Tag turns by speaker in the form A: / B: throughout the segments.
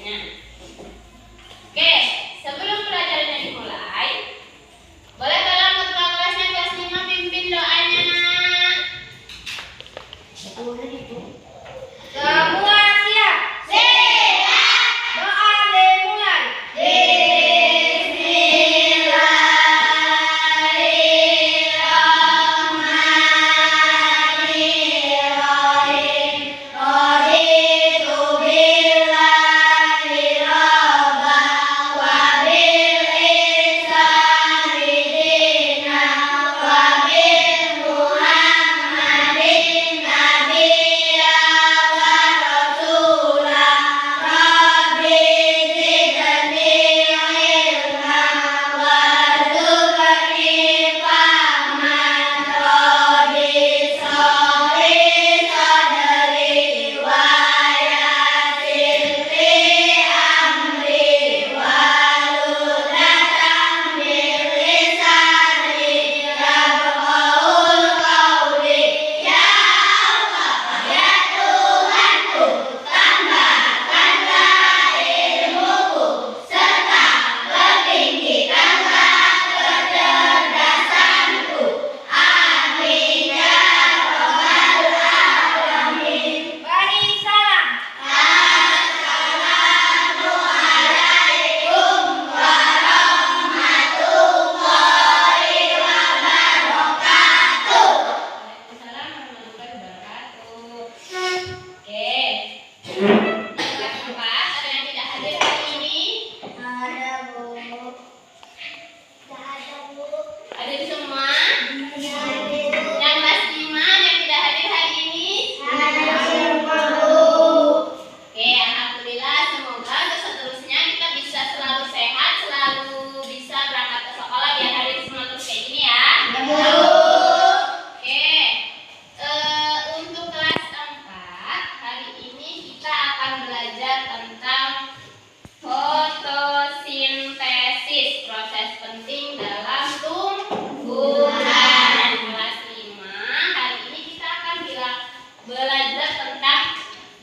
A: belajarnya. Oke, sebelum pelajarannya dimulai, boleh tolong ketua kelasnya kelas 5 pimpin doanya, nak.
B: Semua siap. Siap. Doa dimulai.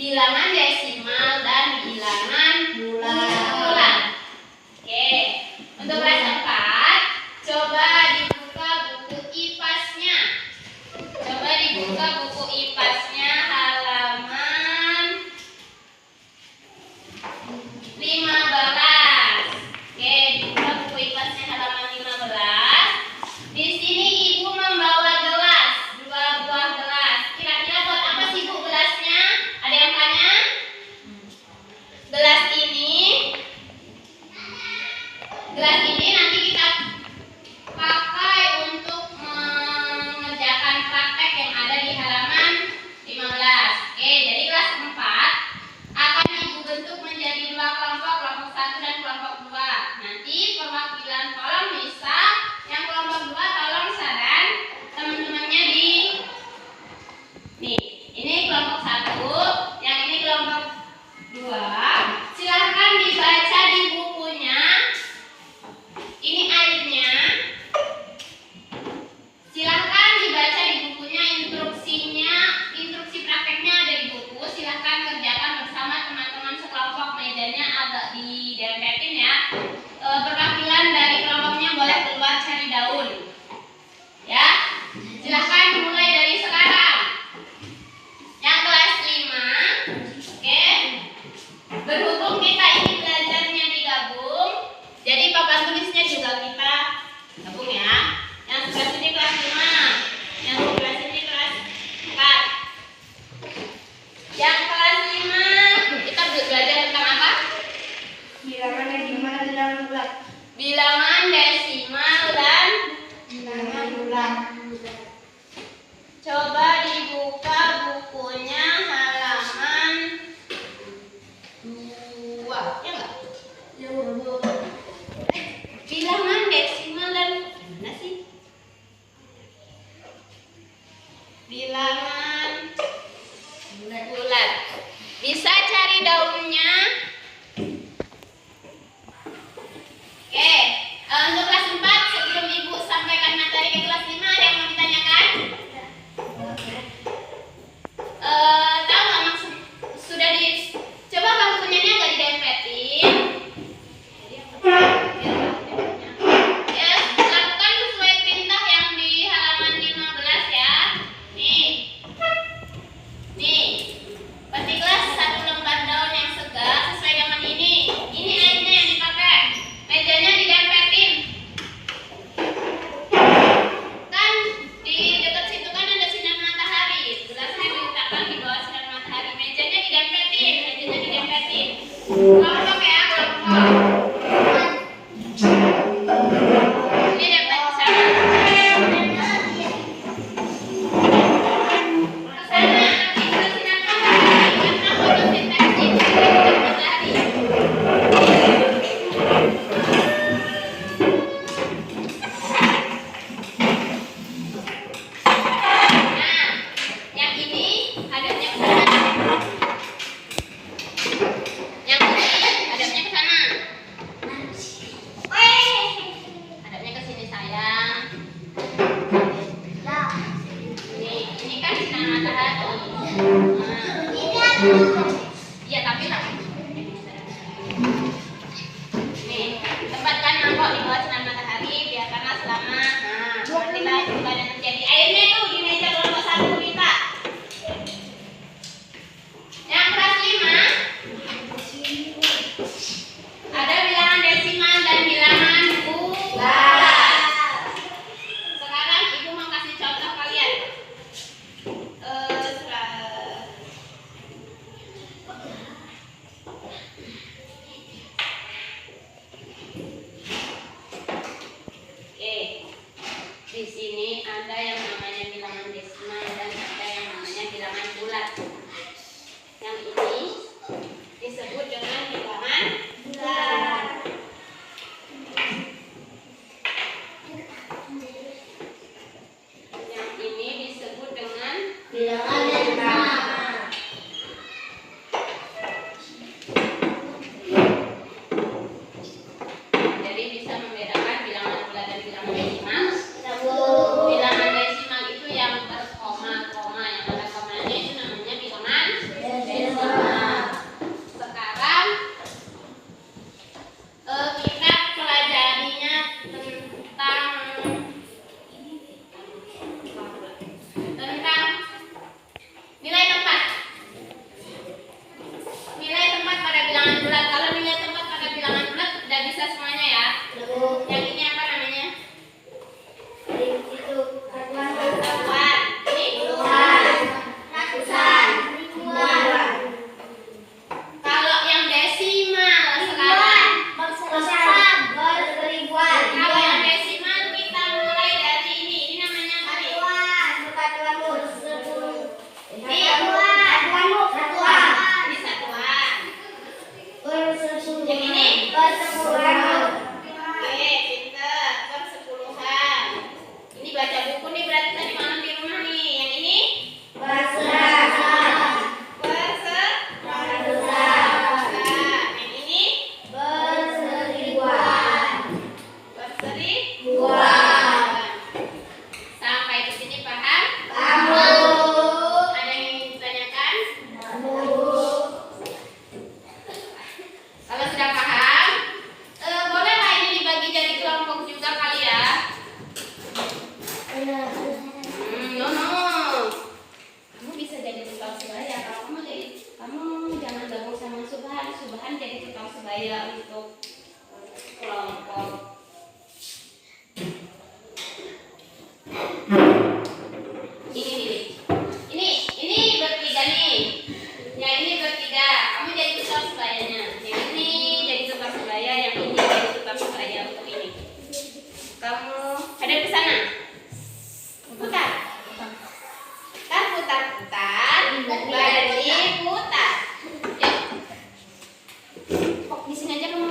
A: Bilangan desimal dan bilangan bulan. Oke, untuk kelas 4, coba dibuka buku IPAS-nya. Coba dibuka buku IPAS-nya halaman 15. Oke, dibuka buku IPAS-nya halaman 15. Di sini Ibu membawa gelas, 2 buah gelas. Kira-kira buat apa sih Bu gelasnya? Ada yang tanya? Gelas ini nanti kita pakai untuk mengerjakan praktek yang ada di halaman 15. Oke, jadi kelas 4 akan Ibu bentuk menjadi 2 kelompok, kelompok 1 dan kelompok 2. Nanti perwakilan tolong bisa, yang kelompok 2 tolong saran teman-temannya di nih. Ini kelompok 1, yang ini kelompok 2. Silahkan dibaca di bukunya. Ini airnya. Silahkan dibaca di bukunya, instruksinya, instruksi prakteknya ada di buku. Silahkan kerjakan bersama teman-teman sekelompok, mejanya agak didempetin ya. Perwakilan dari kelompoknya boleh keluar cari daun. Ya, silahkan mulai dari sekarang. Yang kelas 5, oke. Berhubung kita ini belajarnya digabung, jadi papan tulisnya juga kita gabung ya. Yang kelas ini kelas 5, yang kelas ini kelas 4. Yang kelas 5 kita belajar tentang apa?
B: Bilangan desimal dan bulan.
A: Bilangan desimal dan
B: Bilangan bulan.
A: coba dibuka bukunya halaman 2. Ya enggak? Bilangan desimal dan mana sih? Bilangan bulat. Bisa cari daunnya. Oke, untuk kelas 4 sebelum Ibu sampaikan materi ke kelas 5 ada yang mau ditanyakan? Tahu nggak maksud sudah di coba kalau punyanya nggak didempetin? Kelompok ya, kelompok. Ini dapat ke sana. Ke sana, nanti ke sinar matahari. Karena fotosintesis itu sinar matahari. Nah, yang ini hadapnya ke sana. Yang ini hadapnya ke sana. Hadapnya ke sini sayang. Ini kan sinar matahari. Iya tapi tak. Nih, tempatkan mangkok di bawah sinar matahari, biarkanlah selama. Nah, nantilah perubahan yang terjadi. Airnya tuh di meja kelompok 1 kita. Yang kelas 5 ada bilangan desimal dan bilangan bulat. Sekarang ibu mau kasih contoh kalian. Oke, di sini ada yang namanya bilangan desimal dan ada yang namanya bilangan bulat. Yang ini disebut dengan bilangan bulat. Yang ini disebut dengan
B: Bilangan desimal.
A: jadi bisa membedakan bilangan bulat dan bilangan desimal.
B: Satu.
A: Bilangan desimal itu yang berkoma-koma, yang ada komanya itu namanya bilangan desimal. Sekarang kita pelajarinya tentang nilai tempat. Nilai tempat pada bilangan bulat. Kalau nilai tempat pada bilangan bulat udah bisa semuanya ya. Yang ini apa namanya?
B: Itu satuan.
A: Satuan. Ini
B: Puluhan. Ratusan. Ribuan.
A: kalau yang desimal sekarang.
B: Berseribuan. Berseribuan.
A: Kalau yang desimal kita mulai dari ini. Ini namanya apa nih?
B: Satuan. Bersepuluh.
A: Ini
B: Satuan.
A: ini satuan.
B: Bersepuluh.
A: Yang ini?
B: Bersepuluhan.
A: Oke, pinter. Persepuluhan. Ini baca buku nih berarti tadi malam di rumah nih. Yang ini?
B: Berserasan.
A: Perserasan. Yang ini?
B: Berseribuan.
A: Perseribuan. Sampai di sini paham?
B: Kamu.
A: Ada yang ingin ditanyakan? Kalau sudah paham, bolehlah ini dibagi jadi kelompok juga kali ya. No. Kamu bisa jadi tukang sebaya. Kalau kamu jangan gabung sama Subhan jadi tukang sebaya untuk kelompok. Ini bertiga nih. Yang ini bertiga. Kamu jadi tukang sebayanya. Yang ini jadi tukang sebaya, yang ini jadi tukang sebaya untuk ini. Kamu ada ke sana. Putar. Putar. Berarti putar. Yuk. Di sini aja kamu.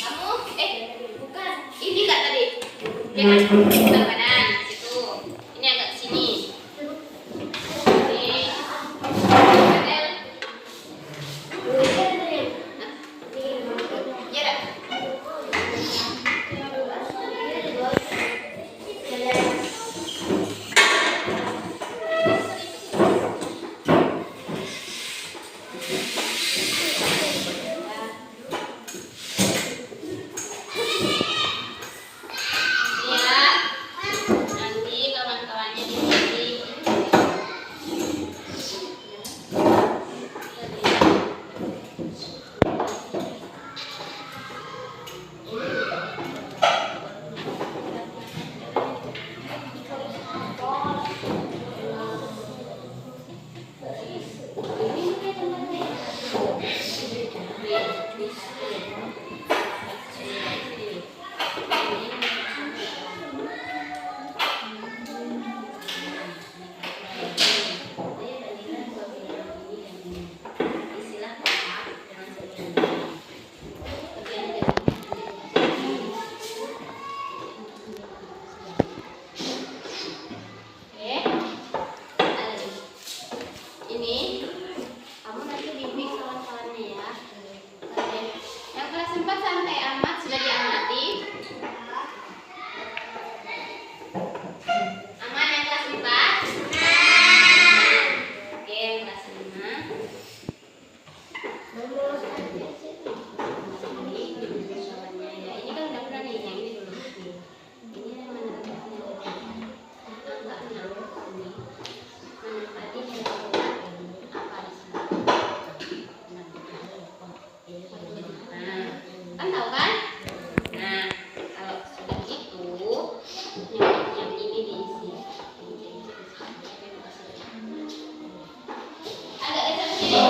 A: Kamu, bukan. Ini enggak tadi. Jangan putar badan situ. Ini agak ke sini. Ini. Adel. Ya dah. Ya. ini kamu nanti bimbing kawan-kawannya ya. Oke. Yang kelas 4 santai amat sudah diamati. Aman yang kelas 4? Oke, yang kelas 5. Ini kan udah pernah nih, yang ini dulu. Ini yang mana? Angkanya ini. Mana tadi apa di sini? Nah, kan tahu kan? Nah, kalau sudah gitu, yang ini diisi. Agak geser ke sini.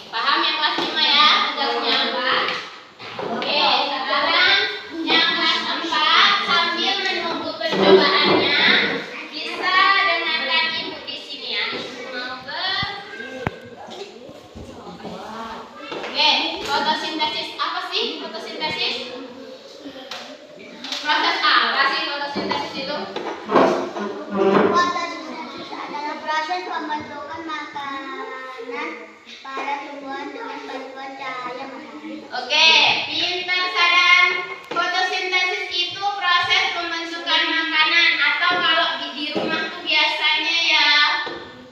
A: Paham yang kelas 5 ya, tugasnya apa? Oke, sekarang yang kelas 4 sambil menunggu percobaannya bisa dengarkan ibu di sini ya. Mau Oke, fotosintesis apa sih fotosintesis? Proses apa sih fotosintesis itu?
B: Fotosintesis adalah proses pembentukan makanan pada tumbuhan dengan bantuan cahaya matahari.
A: Oke, pintar Sadan. Fotosintesis itu proses pembentukan makanan atau kalau di rumah tuh biasanya ya,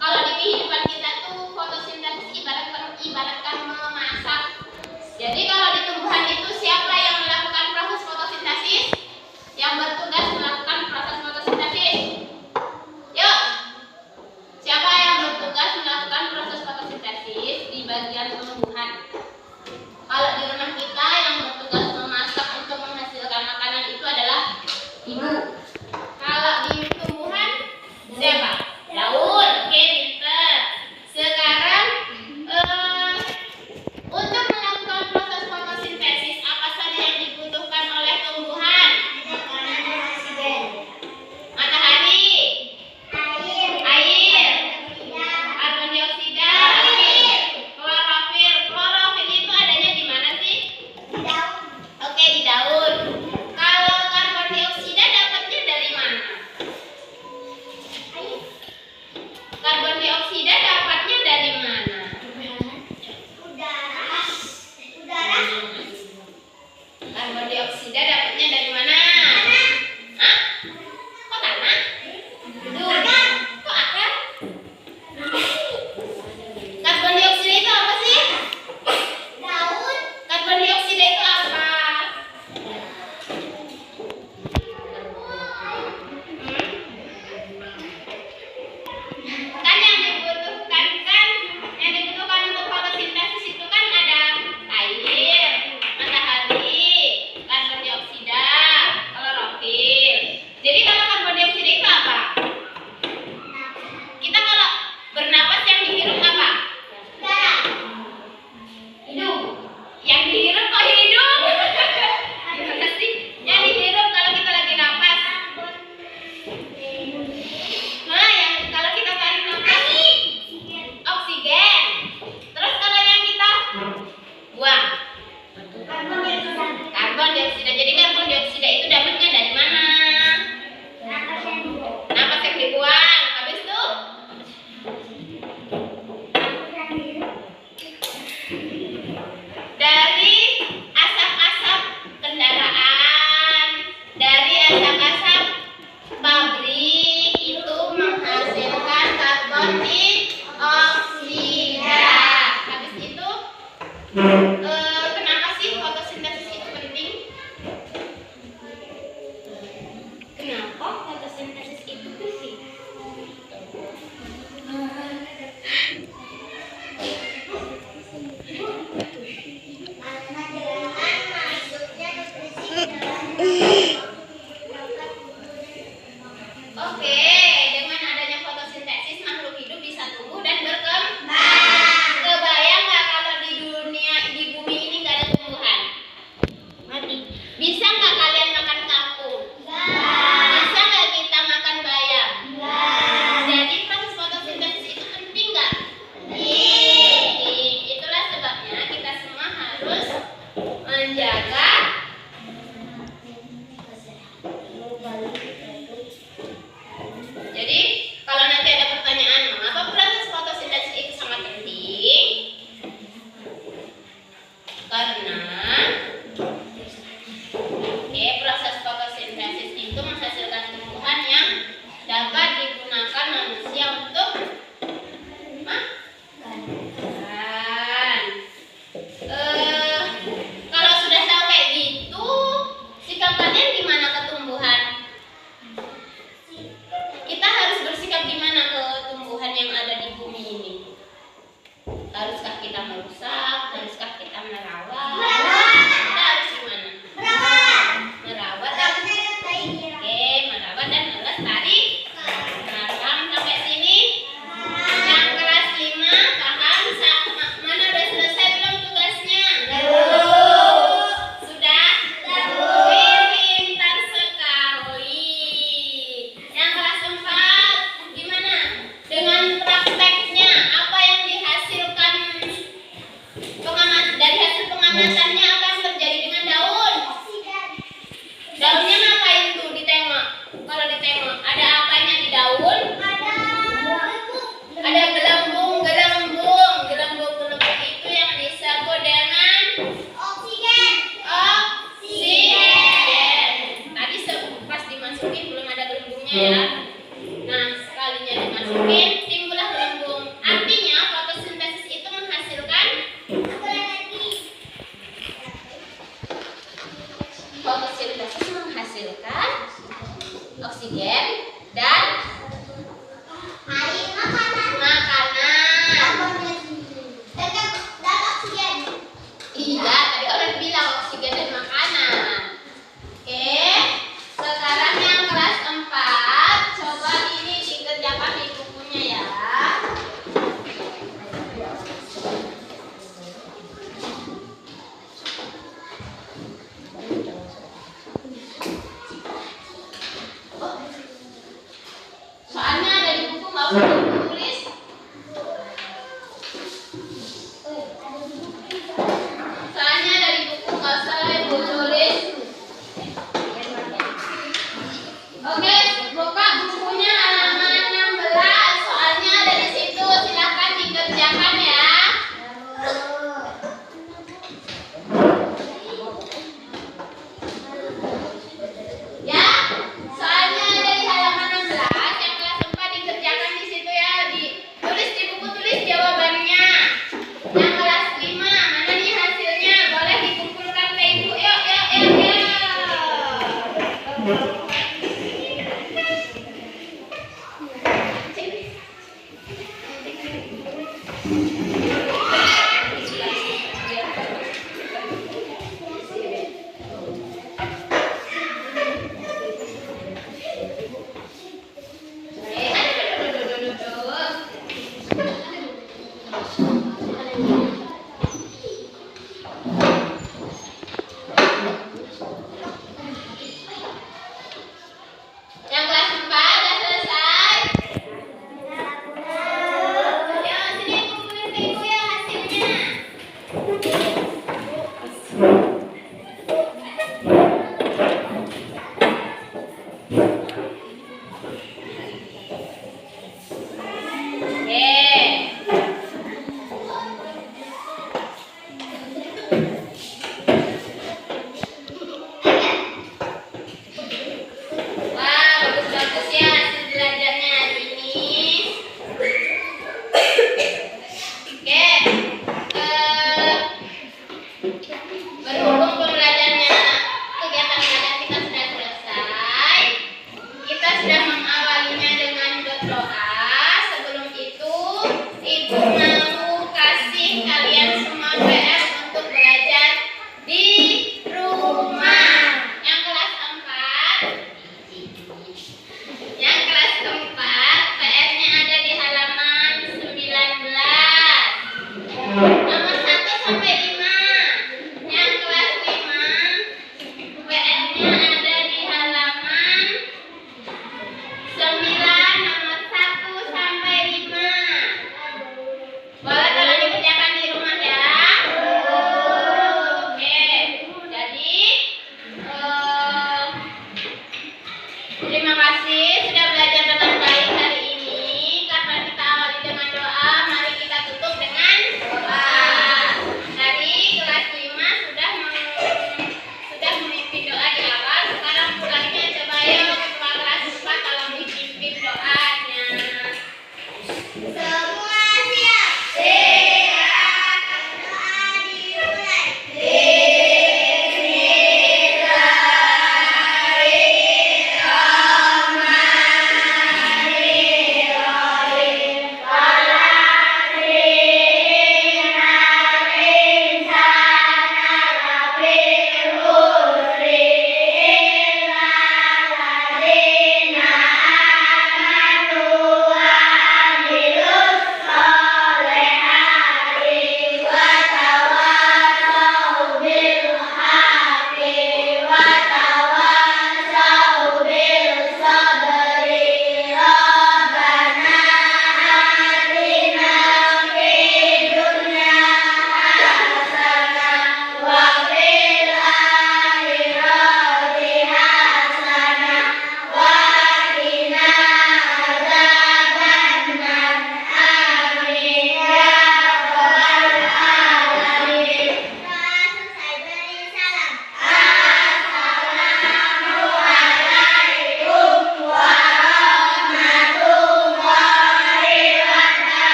A: kalau di kehidupan kita tuh fotosintesis ibaratkan memasak. Jadi kalau di tumbuhan itu siapa yang melakukan proses fotosintesis? Yang bertugas melakukan proses fotosintesis. Yuk. Siapa yang bertugas melakukan proses fotosintesis di bagian tumbuhan? Kalau di rumah kita yang ya. Nah, sekalinya dimasukin, timbullah gelembung. Artinya fotosintesis itu menghasilkan oksigen dan
B: Air makanan.
A: makanan.
B: Dan oksigen.
A: Iya, tadi orang bilang oksigen dan makanan. Oke, sekarang yang kelas 4, coba ini dikerjakan di bukunya ya. Soalnya ada di buku, nggak usah ditulis. Soalnya dari buku nggak usah ibu tulis. Oke, buka bukunya halaman 16. Soalnya dari situ silahkan dikerjakan ya. Ya, soalnya dari halaman 16 yang kelas 4 dikerjakan di situ ya. Ditulis di buku, tulis jawabannya. Yang kelas 5, mana nih hasilnya? Boleh dikumpulkan ke ibu. Yuk.